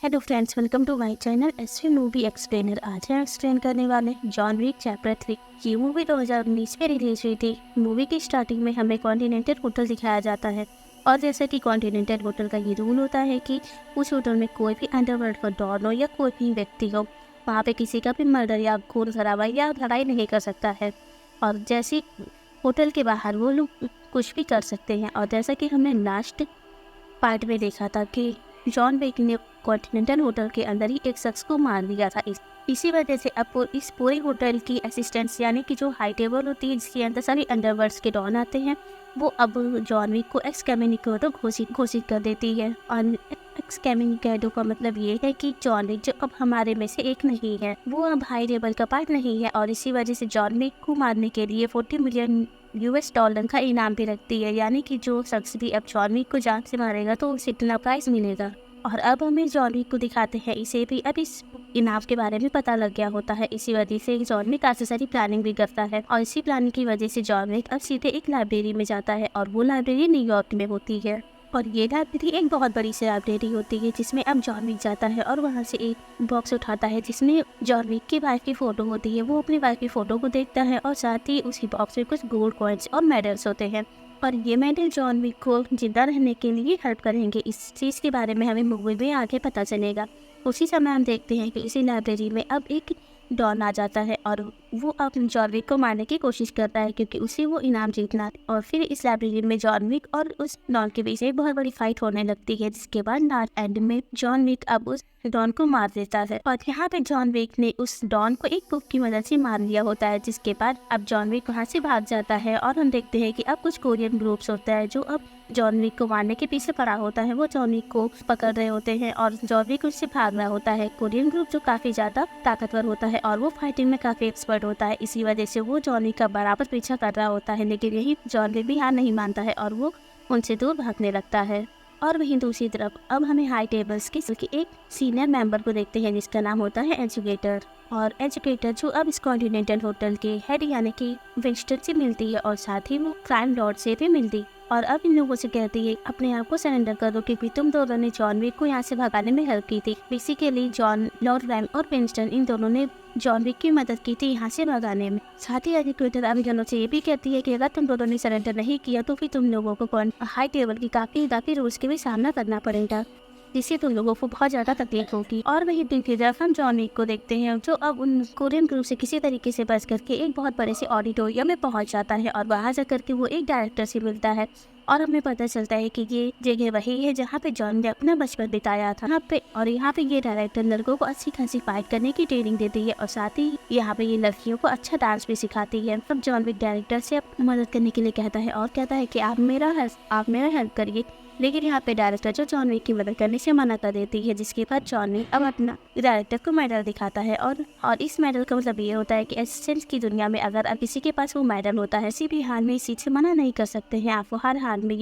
Hello friends, welcome to my channel SV movie explainer. आज हम explain करने वाले जॉन विक चैप्टर 3। ये मूवी 2019 में रिलीज हुई थी। मूवी की स्टार्टिंग में हमें कॉन्टिनेंटल होटल दिखाया जाता है और जैसे कि कॉन्टिनेंटल होटल का ये रूल होता है कि उस होटल में कोई भी अंडरवर्ल्ड का डॉन हो या कोई भी व्यक्ति हो, वहाँ पे किसी का भी मर्डर या खून खराबा या लड़ाई नहीं कर सकता है। और जैसे होटल के बाहर वो लोग कुछ भी कर सकते हैं। और जैसा कि हमने लास्ट पार्ट में देखा था कि जॉन विक ने कॉन्टिनेंटल होटल के अंदर ही एक शख्स को मार दिया था। इसी वजह से अब इस पूरे होटल की असिस्टेंट्स यानी कि जो हाई टेबल होती है जिसके अंदर सारी अंडरवर्ल्ड्स के डॉन आते हैं, वो अब जॉन विक को एक्स कम्युनिकेटर घोषित कर देती है। और एक्स कम्युनिकेटर का मतलब ये है कि जॉन विक जो अब हमारे में से एक नहीं है, वो अब हाई टेबल का पार्ट नहीं है। और इसी वजह से जॉन विक को मारने के लिए 40 मिलियन US डॉलर का इनाम भी रखती है, यानी कि जो शख्स भी अब जॉन विक को जान से मारेगा तो उसे इतना प्राइस मिलेगा। और अब हमें जॉन विक को दिखाते हैं, इसे भी अब इस इनाम के बारे में पता लग गया होता है। इसी वजह से जॉन विक काफ़ी सारी प्लानिंग भी करता है और इसी प्लानिंग की वजह से जॉन विक अब सीधे एक लाइब्रेरी में जाता है और वो लाइब्रेरी न्यूयॉर्क में होती है। और ये लाइब्रेरी एक बहुत बड़ी सी लाइब्रेरी होती है जिसमें अब जॉन विक जाता है और वहाँ से एक बॉक्स उठाता है जिसमें जॉन विक की वाइफ की फ़ोटो होती है। वो अपनी वाइफ की फ़ोटो को देखता है और साथ ही उसी बॉक्स में कुछ गोल्ड कॉइन्स और मेडल्स होते हैं और ये मेडल जॉन विक को जिंदा रहने के लिए हेल्प करेंगे। इस चीज़ के बारे में हमें मूवी में आगे पता चलेगा। उसी समय हम देखते हैं कि इसी लाइब्रेरी में अब एक डॉन आ जाता है और वो अब जॉन विक को मारने की कोशिश करता है क्योंकि उसे वो इनाम जीतना है। और फिर इस लाइब्रेरी में जॉन विक और उस डॉन के बीच एक बहुत बड़ी फाइट होने लगती है, जिसके बाद लास्ट एंड में जॉन विक अब उस डॉन को मार देता है। और यहाँ पे जॉन विक ने उस डॉन को एक बुक की मदद से मार लिया होता है, जिसके बाद अब जॉन विक वहाँ से भाग जाता है। और हम देखते हैं कि अब कुछ कोरियन ग्रुप्स होता है जो अब जॉन विक को मारने के पीछे पड़ा होता है। वो जॉन विक को पकड़ रहे होते हैं और जॉन विक उससे भाग रहा होता है। कोरियन ग्रुप जो काफी ज्यादा ताकतवर होता है और वो फाइटिंग में काफी एक्सपर्ट होता है, इसी वजह से वो जॉन विक का बराबर पीछा कर रहा होता है। लेकिन यही जॉन विक भी हार नहीं मानता है और वो उनसे दूर भागने लगता है। और वहीं दूसरी तरफ अब हमें हाई टेबल्स की एक सीनियर मेंबर को देखते हैं जिसका नाम होता है एजुकेटर। और एजुकेटर जो अब इस कॉन्टिनेंटल होटल के हेड यानी कि विंस्टन से मिलती है और साथ ही वो क्राइम लॉर्ड से भी मिलती और अब इन लोगों से कहती है अपने आप को सरेंडर कर दो क्योंकि तुम दोनों ने जॉन विक को यहाँ से भगाने में हेल्प की थी। बेसिकली जॉन लॉर्ड रैम और विंस्टन इन दोनों ने जॉन विक की मदद की थी यहाँ से भगाने में। साथ ही एजुकेटर अब दोनों से ये भी कहती है कि अगर तुम दोनों ने सरेंडर नहीं किया तो फिर तुम लोगों को हाई टेबल की काफी रूल्स के भी सामना करना पड़ेगा, जिससे तुम लोगों को बहुत ज़्यादा तकलीफ होगी। और वही दूसरी तरफ हम जॉन विक को देखते हैं जो अब उन कोरियन ग्रुप से किसी तरीके से बच करके एक बहुत बड़े से ऑडिटोरियम में पहुंच जाता है और वहां जाकर के वो एक डायरेक्टर से मिलता है और हमें पता चलता है कि ये जगह वही है जहाँ पे जॉन ने अपना बचपन बिताया था यहाँ पे ये डायरेक्टर लड़कों को अच्छी खासी फाइट करने की ट्रेनिंग देती है और साथ ही यहाँ पे ये लड़कियों को अच्छा डांस भी सिखाती है। तब जॉन विक डायरेक्टर से मदद करने के लिए कहता है और कहता है कि आप मेरा हेल्प करिए, लेकिन यहाँ पे डायरेक्टर जो जॉन विक की मदद करने से मना कर देती है। जिसके बाद जॉन विक अब अपना डायरेक्टर को मेडल दिखाता है और इस मेडल का मतलब ये होता है कि असिस्टेंट्स की दुनिया में अगर अब किसी के पास वो मेडल होता है किसी भी हाल में इस चीज से मना नहीं कर सकते हैं। आपको हर हाल में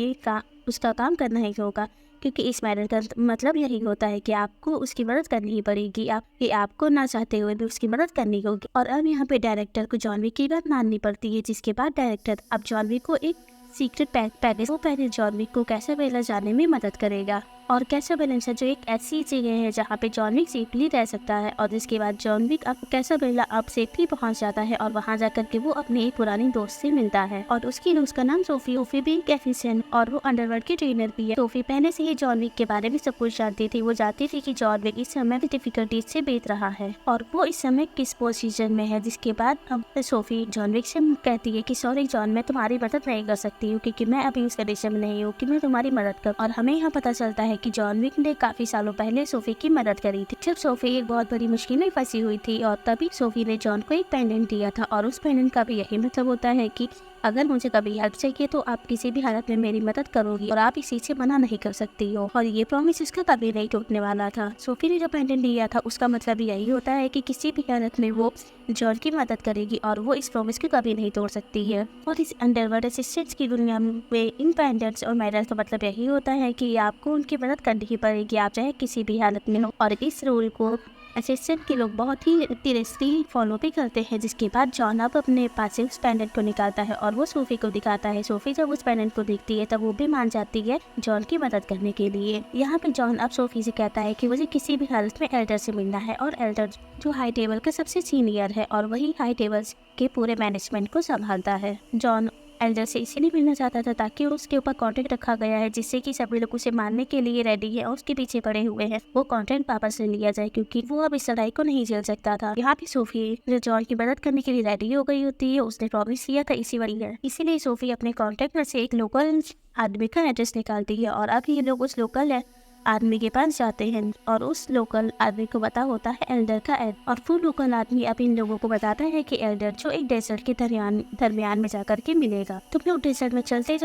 उसका काम करना ही होगा क्योंकि इस मेडल का मतलब यही होता है कि आपको उसकी मदद करनी ही पड़ेगी, आपको ना चाहते हुए भी उसकी मदद करनी होगी। और अब यहाँ पे डायरेक्टर को जॉन विक की बात माननी पड़ती है, जिसके बाद डायरेक्टर अब जॉन विक को एक सीक्रेट पैकेज वो पहले जॉन विक को कैसाबेला जाने में मदद करेगा। और कैसाबेला जो एक ऐसी जगह है जहाँ पे जॉन विक सेफली रह सकता है। और जिसके बाद जॉन विक अब कैसाबेला अब सेफली पहुँच जाता है और वहाँ जाकर के वो अपने एक पुरानी दोस्त से मिलता है और उसकी दोस्त का नाम सोफी भी एक एफिशिएंट और वो अंडरवर्ल्ड की ट्रेनर भी है। सोफी पहले से ही जॉन विक के बारे में सब कुछ जानती थी। वो जानती थी कि जॉन विक इस समय डिफिकल्टीज से बीत रहा है और वो इस समय किस पोजीशन में है। जिसके बाद अब सोफी जॉन विक से कहती है कि सॉरी जॉन, मैं तुम्हारी मदद नहीं कर सकती हूँ क्योंकि मैं अभी इस कंडीशन में नहीं हूँ कि मैं तुम्हारी मदद कर। और हमें यहाँ पता चलता है कि जॉन विक ने काफी सालों पहले सोफी की मदद करी थी जब सोफी एक बहुत बड़ी मुश्किल में फंसी हुई थी और तभी सोफी ने जॉन को एक पेंडेंट दिया था और उस पेंडेंट का भी यही मतलब होता है कि अगर मुझे कभी हेल्प चाहिए तो आप किसी भी हालत में मेरी मदद करोगी और आप इस चीज से मना नहीं कर सकती हो। और ये प्रॉमिस उसका कभी नहीं टूटने वाला था। सोफी ने जो पेंडेंट लिया था उसका मतलब यही होता है कि किसी भी हालत में वो जॉन की मदद करेगी और वो इस प्रॉमिस को कभी नहीं तोड़ सकती है। और इस अंडरवर्ल्ड असिस्टेंट्स की दुनिया में इन पेंडेंट्स और मेडल्स का मतलब यही होता है कि आपको उनकी मदद करनी ही पड़ेगी, आप चाहे किसी भी हालत में हो। और इस रूल को असिस्टेंट के लोग बहुत ही सीरियसली फॉलो भी करते हैं। जिसके बाद जॉन अब अपने पास से उस पेंडेंट को निकालता है और वो सोफी को दिखाता है। सोफी जब उस पेंडेंट को देखती है तब वो भी मान जाती है जॉन की मदद करने के लिए। यहाँ पे जॉन अब सोफी से कहता है कि मुझे किसी भी हालत में एल्डर से मिलना है, और एल्डर जो हाई टेबल का सबसे सीनियर है और वही हाई टेबल्स के पूरे मैनेजमेंट को संभालता है। जॉन एल्डर से इसीलिए मिलना चाहता था ताकि उसके ऊपर कॉन्ट्रैक्ट रखा गया है, जिससे कि सभी लोग उसे मारने के लिए रेडी है और उसके पीछे पड़े हुए हैं। वो कॉन्ट्रैक्ट वापस ले लिया जाए क्योंकि वो अब इस लड़ाई को नहीं झेल सकता था। यहाँ पे सोफी जो जॉन की मदद करने के लिए रेडी हो गई होती है, उसने प्रॉमिस किया था इसी वजह, इसीलिए सोफी अपने कॉन्ट्रैक्ट में से एक लोकल आदमी का एड्रेस निकालती है और अब ये लोग उस लोकल आदमी के पास जाते हैं और उस लोकल आदमी को पता होता है एल्डर का और वो लोकल आदमी अब इन लोगों को बताता है कि एल्डर जो एक डेजर्ट के दरमियान में जाकर के मिलेगा। तुम लोग डेजर्ट में चलते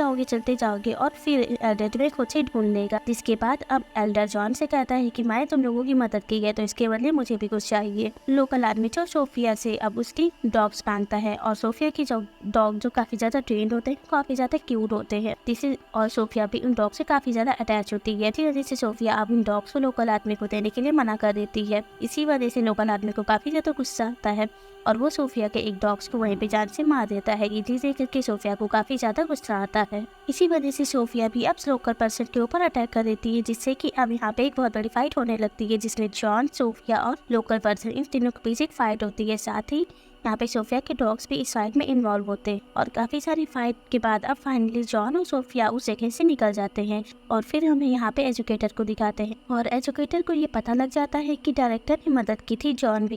जाओगे और फिर एल्डर तुम्हें खुद से ढूंढ लेगा। जिसके बाद अब एल्डर जॉन से कहता है कि मैं तुम लोगों की मदद की है तो इसके बदले मुझे भी कुछ चाहिए। लोकल आदमी जो सोफिया से अब उसकी डॉग्स मांगता है और सोफिया की जो डॉग जो काफी ज्यादा ट्रेंड होते हैं, काफी ज्यादा क्यूट होते हैं, और सोफिया भी उन डॉग से काफी ज्यादा अटैच होती है। इसी वजह से सोफिया अब उन डॉग्स को लोकल आदमी को देने के लिए मना कर देती है। इसी वजह से लोकल आदमी को काफी ज्यादा गुस्सा आता है और वो सोफिया के एक डॉग्स को वहीं पे जान से मार देता है। ये चीज देख करके सोफिया को काफी ज्यादा गुस्सा आता है। इसी वजह से सोफिया भी अब लोकल पर्सन के ऊपर अटैक कर देती है, जिससे कि अब यहाँ पे एक बहुत बड़ी फाइट होने लगती है, जिसमें जॉन, सोफिया और लोकल पर्सन इन तीनों के बीच एक फाइट होती है। साथ ही यहाँ पे सोफिया के डॉग्स भी इस फाइट में इन्वॉल्व होते हैं और काफी सारी फाइट के बाद अब फाइनली जॉन और सोफिया उस जगह से निकल जाते हैं और फिर हमें यहाँ पे एजुकेटर को दिखाते हैं और एजुकेटर को ये पता लग जाता है कि डायरेक्टर ने मदद की थी जॉन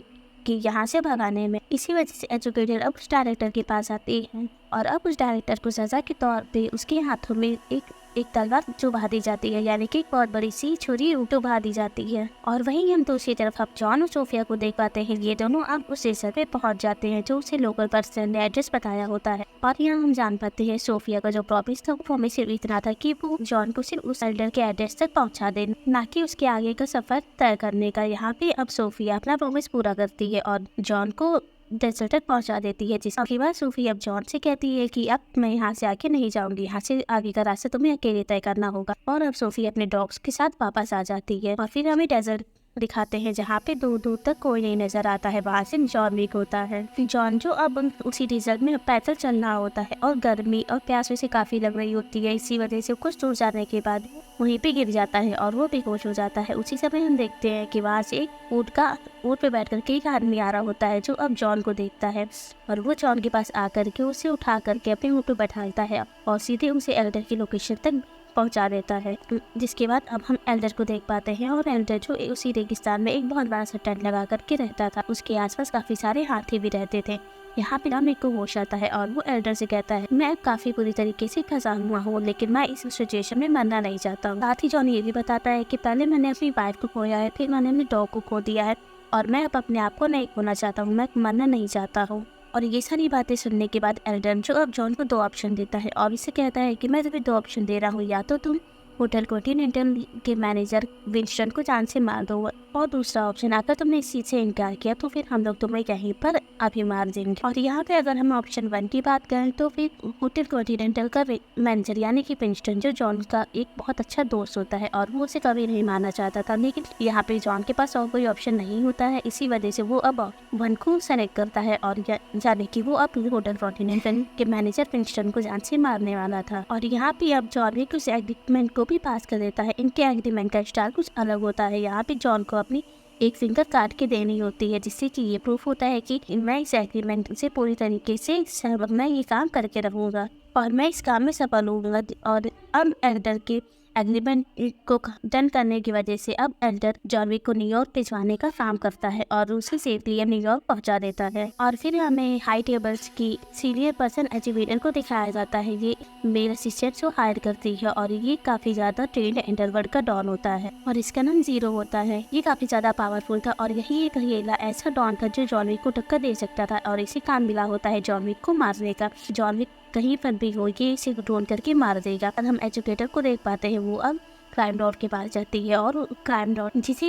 की यहाँ से भगाने में। इसी वजह से एजुकेटर अब उस डायरेक्टर के पास आती है और अब उस डायरेक्टर को सजा के तौर पे उसके हाथों में एक तलवार चुभा दी जाती है, यानी कि एक बहुत बड़ी सी छुरी चुभा दी जाती है। और वहीं हम दूसरी तरफ अब जॉन और सोफिया को देख पाते हैं। ये दोनों अब उस स्टेशन पे पहुंच जाते हैं जो उसे लोकल पर्सन ने एड्रेस बताया होता है और यहाँ हम जान पाते हैं सोफिया का जो प्रॉमिस था वो हमें सिर्फ इतना था कि वो जॉन को सिर्फ उस एल्डर के एड्रेस तक पहुँचा दे, ना कि उसके आगे का सफर तय करने का। यहाँ पे अब सोफिया अपना प्रॉमिस पूरा करती है और जॉन को डेजर्ट तक पहुंचा देती है। जिसके बाद सोफी अब जॉन से कहती है कि अब मैं यहाँ से आके नहीं जाऊंगी, यहाँ से आगे का रास्ता तुम्हें अकेले तय करना होगा। और अब सोफी अपने डॉग्स के साथ वापस आ जाती है और फिर हमें डेजर्ट दिखाते हैं जहाँ पे दूर दूर तक कोई नहीं नजर आता है। वहाँ से जॉन विक होता है। जॉन जो अब उसी डेजर्ट में पैदल चल रहा होता है और गर्मी और प्यास उसे काफी लग रही होती है। इसी वजह से कुछ दूर जाने के बाद वहीं पे गिर जाता है और वो बेहोश हो जाता है। उसी समय हम देखते हैं कि वहाँ से एक ऊँट पे बैठ करके एक आदमी आ रहा होता है जो अब जॉन को देखता है और वो जॉन के पास आकर के उसे उठा करके अपने ऊँट पे बैठाता है और सीधे उसे एल्डर की लोकेशन तक पहुंचा देता है। जिसके बाद अब हम एल्डर को देख पाते हैं और एल्डर जो उसी रेगिस्तान में एक बहुत बड़ा सा टेंट लगा करके रहता था, उसके आसपास काफी सारे हाथी भी रहते थे। यहाँ पे मेरे को होश आता है और वो एल्डर से कहता है मैं काफी बुरी तरीके से फंसा हुआ हूँ, लेकिन मैं इस सिचुएशन में मरना नहीं चाहता हूँ। साथ ही जॉन ये भी बताता है कि पहले मैंने अपनी वाइफ को खोया है, फिर मैंने अपने डॉग को खो दिया है और मैं अब अपने आप को नहीं खोना चाहता हूँ, मैं मरना नहीं चाहता हूँ। और ये सारी बातें सुनने के बाद एल्डर जो अब जॉन को 2 ऑप्शन देता है और इसे कहता है कि मैं तुम्हें 2 ऑप्शन दे रहा हूँ, या तो तुम होटल कॉन्टिनेंटल के मैनेजर विंस्टन को जान से मार दो, और दूसरा ऑप्शन अगर तुमने इस चीज़ से इनकार किया तो फिर हम लोग तुम्हें यहीं पर अभी मार देंगे। और यहाँ पे अगर हम ऑप्शन 1 की बात करें तो फिर होटल कॉन्टिनेंटल का मैनेजर यानी कि विंस्टन जो जॉन का एक बहुत अच्छा दोस्त होता है और वो उसे कभी नहीं मारना चाहता था, लेकिन यहाँ पे जॉन के पास और कोई ऑप्शन नहीं होता है। इसी वजह से वो अब 1 को सेलेक्ट करता है और जाने की वो अब होटल कॉन्टिनेंटल के मैनेजर विंस्टन को जान से मारने वाला था। और यहाँ पे अब जॉन भी कुछ एग्रीमेंट को भी पास कर देता है। इनके एग्रीमेंट का स्टाइल कुछ अलग होता है। यहाँ पे जॉन को अपनी एक फिंगर काट के देनी होती है, जिससे कि ये प्रूफ होता है कि मैं इस एग्रीमेंट से पूरी तरीके से सहमत, मैं ये काम करके रहूँगा और मैं इस काम में सफल होऊंगा। और अब एल्डर के एग्रीमेंट को डन करने की वजह से अब एल्डर जॉन विक को न्यूयॉर्क भिजवाने का काम करता है और उसे सेफली न्यूयॉर्क पहुंचा देता है। और फिर हमें हाई टेबल्स की सीनियर पर्सन एजुकेटर को दिखाया जाता है। ये मेल असिस्टेंट को हायर करती है और ये काफी ज्यादा ट्रेंड अंडरवर्ल्ड का डॉन होता है और इसका नाम जीरो होता है। ये काफी ज्यादा पावरफुल था और यही एक अकेला ऐसा डॉन था जो जॉन विक को टक्कर दे सकता था और इसी काम मिला होता है जॉन विक को मारने का। जॉन विक कहीं पर भी हो ये इसे ढूंढ करके मार देगा। और हम एजुकेटर को देख पाते हैं वो अब क्राइम डॉट के पास जाती है और क्राइम डॉट जिसे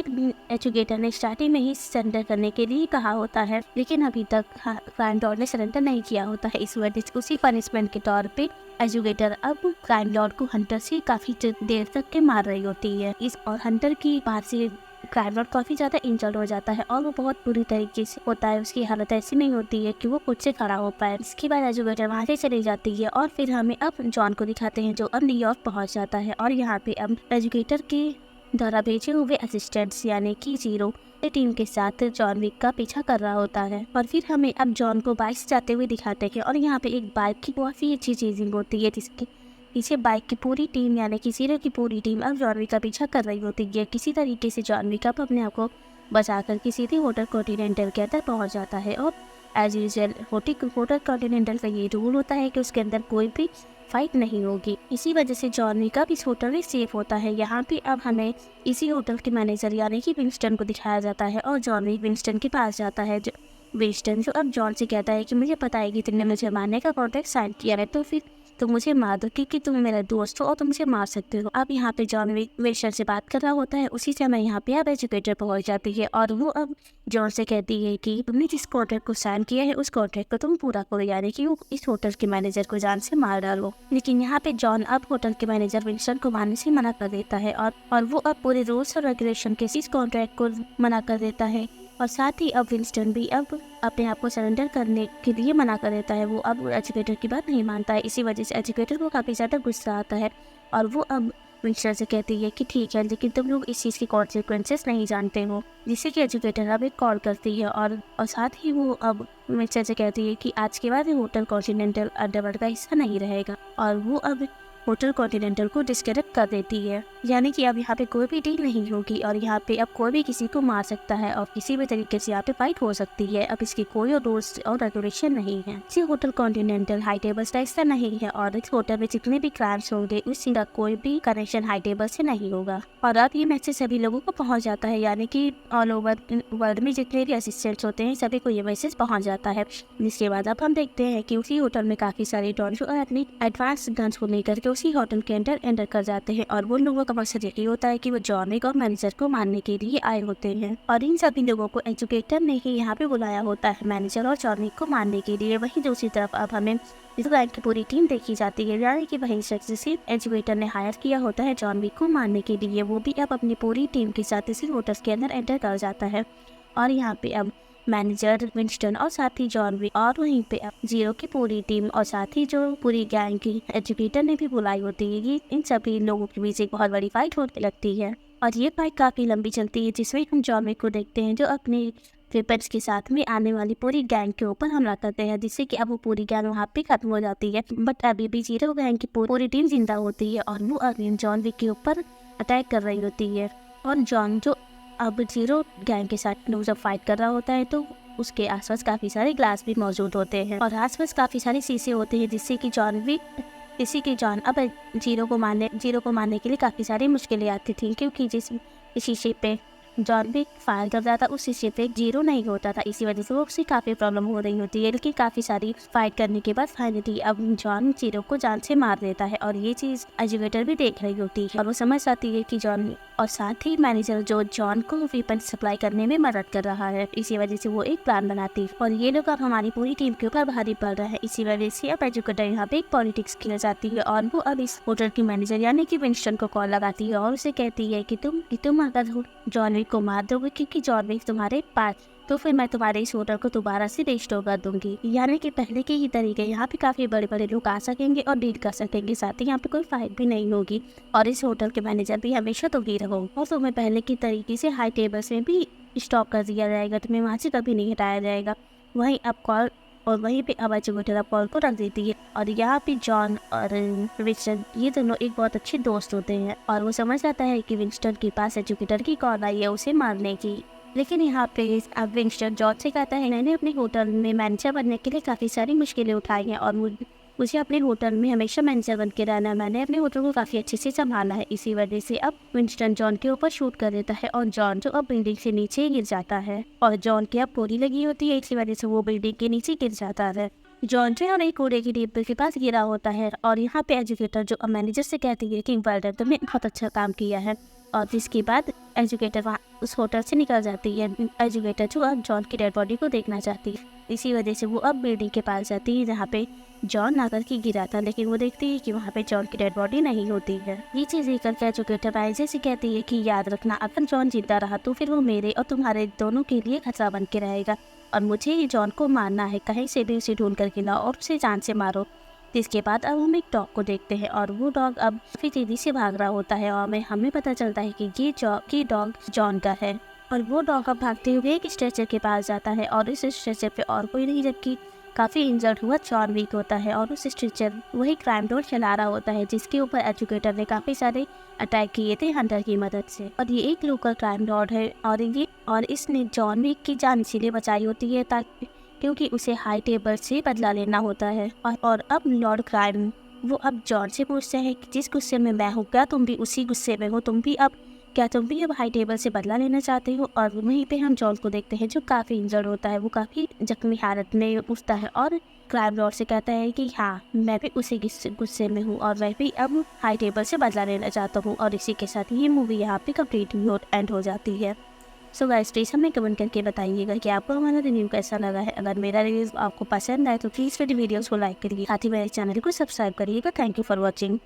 एजुकेटर ने स्टार्टिंग में ही सरेंडर करने के लिए कहा होता है, लेकिन अभी तक क्राइम डॉट ने सरेंडर नहीं किया होता है। इस वजह से उसी पनिशमेंट के तौर पे एजुकेटर अब क्राइम डॉट को हंटर से काफी देर तक के मार रही होती है। इस और हंटर की बात से क्राइम लॉर्ड काफ़ी ज़्यादा इंजर्ड हो जाता है और वो बहुत बुरी तरीके से होता है। उसकी हालत ऐसी नहीं होती है कि वो खुद से खड़ा हो पाए। इसके बाद एजुकेटर वहाँ से चली जाती है और फिर हमें अब जॉन को दिखाते हैं जो अब न्यूयॉर्क पहुँच जाता है और यहाँ पे अब एजुकेटर के द्वारा भेजे हुए असिस्टेंट्स यानी कि जीरो टीम के साथ जॉन विक का पीछा कर रहा होता है। और फिर हमें अब जॉन को बाइक से जाते हुए दिखाते हैं और यहाँ पे एक बाइक की काफ़ी अच्छी चीजिंग होती है जिसकी पीछे बाइक की पूरी टीम यानी कि जीरो की पूरी टीम अब जॉन विक का पीछा कर रही होती है। किसी तरीके से जॉन विक अब अपने आप को बचाकर किसी भी होटल कॉन्टिनेंटल के अंदर पहुंच जाता है और एज यूजल होटल कॉन्टिनेंटल का ये रूल होता है कि उसके अंदर कोई भी फाइट नहीं होगी। इसी वजह से जॉन विक अब इस होटल में सेफ होता है। यहाँ पे अब हमें इसी होटल के मैनेजर यानी कि विंस्टन को दिखाया जाता है और जॉन विक विंस्टन के पास जाता है। विंस्टन जो अब जॉन से कहता है कि मुझे पता है कि तुमने मुझे मारने का कॉन्ट्रैक्ट साइन किया है, तो फिर तुम मुझे मार दो क्योंकि तुम मेरा दोस्त हो और तुम मुझे मार सकते हो। अब यहाँ पे जॉन विंस्टन से बात कर रहा होता है। उसी समय यहाँ पे अब एजुकेटर पहुँच जाती है और वो अब जॉन से कहती है कि तुमने जिस कॉन्ट्रैक्ट को साइन किया है उस कॉन्ट्रैक्ट को तुम पूरा करो, यानी कि वो इस होटल के मैनेजर को जान से मार डालो। लेकिन यहाँ पे जॉन अब होटल के मैनेजर विंस्टन को मारने से मना कर देता है और वो अब पूरे रूल्स और रेगुलेशन के इस कॉन्ट्रैक्ट को मना कर देता है और साथ ही अब विंस्टन भी अब अपने आप को सरेंडर करने के लिए मना कर देता है। वो अब एजुकेटर की बात नहीं मानता है। इसी वजह से एजुकेटर को काफ़ी ज़्यादा गुस्सा आता है और वो अब विंस्टन से कहती है कि ठीक है, लेकिन तुम लोग इस चीज़ की कॉन्सिक्वेंसेस नहीं जानते हो। जिससे कि एजुकेटर अब एक कॉल करती है और साथ ही वो अब विंस्टन से कहती है कि आज के बाद होटल कॉन्टिनेंटल अंडरवर्ल्ड का हिस्सा नहीं रहेगा और वो अब होटल कॉन्टिनेंटल को डिस्कनेक्ट कर देती है। यानी कि अब यहाँ पे कोई भी डील नहीं होगी और यहाँ पे अब कोई भी किसी को मार सकता है और किसी भी तरीके से यहाँ पे फाइट हो सकती है। अब इसकी कोई रूल्स और रेगुलेशन नहीं है। इस होटल कॉन्टिनेंटल हाई टेबल्स का हिस्सा नहीं है और इस होटल में जितने भी क्राइम्स होंगे उसी का कोई भी कनेक्शन हाई टेबल से नहीं होगा। और अब ये मैसेज सभी लोगों को पहुँच जाता है, यानी कि ऑल ओवर वर्ल्ड में जितने भी असिस्टेंट्स होते हैं सभी को ये मैसेज पहुँच जाता है। जिसके बाद अब हम देखते हैं कि उसी होटल में काफ़ी सारे डॉन जो अपनी एडवांस गन्स को लेकर के उसी होटल के अंदर एंटर कर जाते हैं और वो लोगों का मकसद यही होता है कि वो जॉन विक और मैनेजर को मारने के लिए आए होते हैं। और इन सभी लोगों को एजुकेटर ने ही यहाँ पे बुलाया होता है मैनेजर और जॉन विक को मारने के लिए। वहीं दूसरी तरफ अब हमें इस गैंग की पूरी टीम देखी जाती है, यानी कि वही शख्स जिसे एजुकेटर ने हायर किया होता है जॉन विक को मारने के लिए, वो भी अब अपनी पूरी टीम के साथ इसी होटल के अंदर एंटर कर जाता है। और यहाँ पे अब मैनेजर विंस्टन और साथ ही जॉन विक और वहीं पे अब जीरो की पूरी टीम और साथ ही जो पूरी गैंग की एजुकेटर ने भी बुलाई होती है, ये इन सभी लोगों के बीच एक बहुत बड़ी फाइट होने लगती है। और ये फाइट काफ़ी लंबी चलती है जिसमें हम जॉन विक को देखते हैं जो अपने वेपन्स के साथ में आने वाली पूरी गैंग के ऊपर हमला करते हैं, जिससे कि अब वो पूरी गैंग वहाँ पे खत्म हो जाती है। बट अभी भी जीरो गैंग की पूरी टीम जिंदा होती है और वो अभी जॉन विक के ऊपर अटैक कर रही होती है। और जॉन जो अब जीरो गैंग के साथ लोग जब फाइट कर रहा होता है तो उसके आसपास काफ़ी सारे ग्लास भी मौजूद होते हैं और आसपास काफ़ी सारे शीशे होते हैं, जिससे कि जॉन अब जीरो को मारने के लिए काफ़ी सारी मुश्किलें आती थी, क्योंकि जिस शीशे पे जॉन विक फायर कर रहा था उस शीशे पे जीरो नहीं होता था। इसी वजह से वो उससे काफ़ी प्रॉब्लम हो रही होती है। लेकिन काफ़ी सारी फाइट करने के बाद फाइनली अब जॉन जीरो को जान से मार देता है और ये चीज़ एजुकेटर भी देख रही होती है और वो समझ आती है कि जॉन और साथ ही मैनेजर जो जॉन को वेपन सप्लाई करने में मदद कर रहा है। इसी वजह से वो एक प्लान बनाती है और ये लोग अब हमारी पूरी टीम के ऊपर भारी पड़ रहा है। इसी वजह से अब एजुकेटर यहाँ पे एक पॉलिटिक्स खेल जाती है और वो अब इस होटल की मैनेजर यानी कि विंस्टन को कॉल लगाती है और उसे कहती है कि तुम अगर जॉन विक को मार दोगे क्योंकि जॉन विक तुम्हारे पास, तो फिर मैं तुम्हारे इस होटल को दोबारा से रिस्टोर कर दूंगी। यानी कि पहले के ही तरीके यहाँ पे काफ़ी बड़े बड़े लोग आ सकेंगे और डील कर सकेंगे, साथ ही यहाँ पे कोई फाइट भी नहीं होगी और इस होटल के मैनेजर भी हमेशा तुम ही रहोगे और तुम्हें पहले की तरीके से हाई टेबल्स में भी स्टॉप कर दिया जाएगा, तुम्हें वहाँ से कभी नहीं हटाया जाएगा। वहीं पे अब एजुकेटर अब कॉल को रख देती है और यहाँ पे जॉन और विंस्टन ये दोनों एक बहुत अच्छे दोस्त होते हैं और वो समझ आता है कि विंस्टन के पास एजुकेटर की कॉल आई है उसे मारने की। लेकिन यहाँ पे अब विंस्टन जॉन से कहता है मैंने अपने होटल में मैनेजर बनने के लिए काफ़ी सारी मुश्किलें उठाई हैं और मुझे अपने होटल में हमेशा मैनेजर बन के रहना है, मैंने अपने होटल को काफ़ी अच्छे से संभाला है। इसी वजह से अब विंस्टन जॉन के ऊपर शूट कर देता है और जॉन जो अब बिल्डिंग से नीचे गिर जाता है और जॉन की अब गोली लगी होती है, इसी वजह से वो बिल्डिंग के नीचे गिर जाता है। जॉन जो है एक कूड़े की डिब्बे के पास गिरा होता है और यहाँ पे एजुकेटर जो मैनेजर से कहती है कि वेल तुमने बहुत अच्छा काम किया है और जिसके बाद एजुकेटर वहाँ उस होटल से निकल जाती है। एजुकेटर जो अब जॉन की डेड बॉडी को देखना चाहती है इसी वजह से वो अब बिल्डिंग के पास जाती है जहाँ पे जॉन आकर के गिरा था, लेकिन वो देखती है कि वहाँ पे जॉन की डेड बॉडी नहीं होती है। ये चीज़ देखकर के एजुकेटर मैनेजर से कहती है कि याद रखना, अगर जॉन जिंदा रहा तो फिर वो मेरे और तुम्हारे दोनों के लिए खतरा बन के रहेगा और मुझे ही जॉन को मारना है। कहीं से भी उसे ढूंढ करके लाओ और उसे जान से मारो। इसके बाद अब हम एक डॉग को देखते हैं और वो डॉग अब काफी तेजी से भाग रहा होता है और हमें पता चलता है कि ये डॉग जॉन का है। और वो डॉग अब भागते हुए एक स्ट्रेचर के पास जाता है और इस स्ट्रेचर पे और कोई नहीं जबकि काफ़ी इंजर्ड हुआ जॉन विक होता है और उस स्ट्रेचर वही क्राइम डॉग चला रहा होता है जिसके ऊपर एजुकेटर ने काफ़ी सारे अटैक किए थे हंटर की मदद से। और ये एक लोकल क्राइम डॉग है और इसने जॉन विक की जान इसीलिए बचाई होती है ताकि क्योंकि उसे हाई टेबल से बदला लेना होता है। और अब लॉर्ड क्राइम वो अब जॉन से पूछते हैं कि जिस गुस्से में मैं हूँ क्या तुम भी उसी गुस्से में हो, क्या तुम भी अब हाई टेबल से बदला लेना चाहते हो। और वहीं पे हम जॉन को देखते हैं जो काफ़ी इंजर्ड होता है, वो काफ़ी जख्मी हालत में उठता है और क्राइम लॉर्ड से कहता है कि हाँ मैं भी उसी गुस्से में हूँ और मैं भी अब हाई टेबल से बदला लेना चाहता हूँ। और इसी के साथ ये मूवी यहाँ पे कम्प्लीट एंड हो जाती है। सो गाइस प्लीज़ हमें कमेंट करके बताइएगा कि आपको हमारा रिव्यू कैसा लगा है। अगर मेरा रिव्यू आपको पसंद आए तो प्लीज़ मेरी वीडियोस को लाइक करिए, साथ ही मेरे चैनल को सब्सक्राइब करिएगा। Thank you for watching.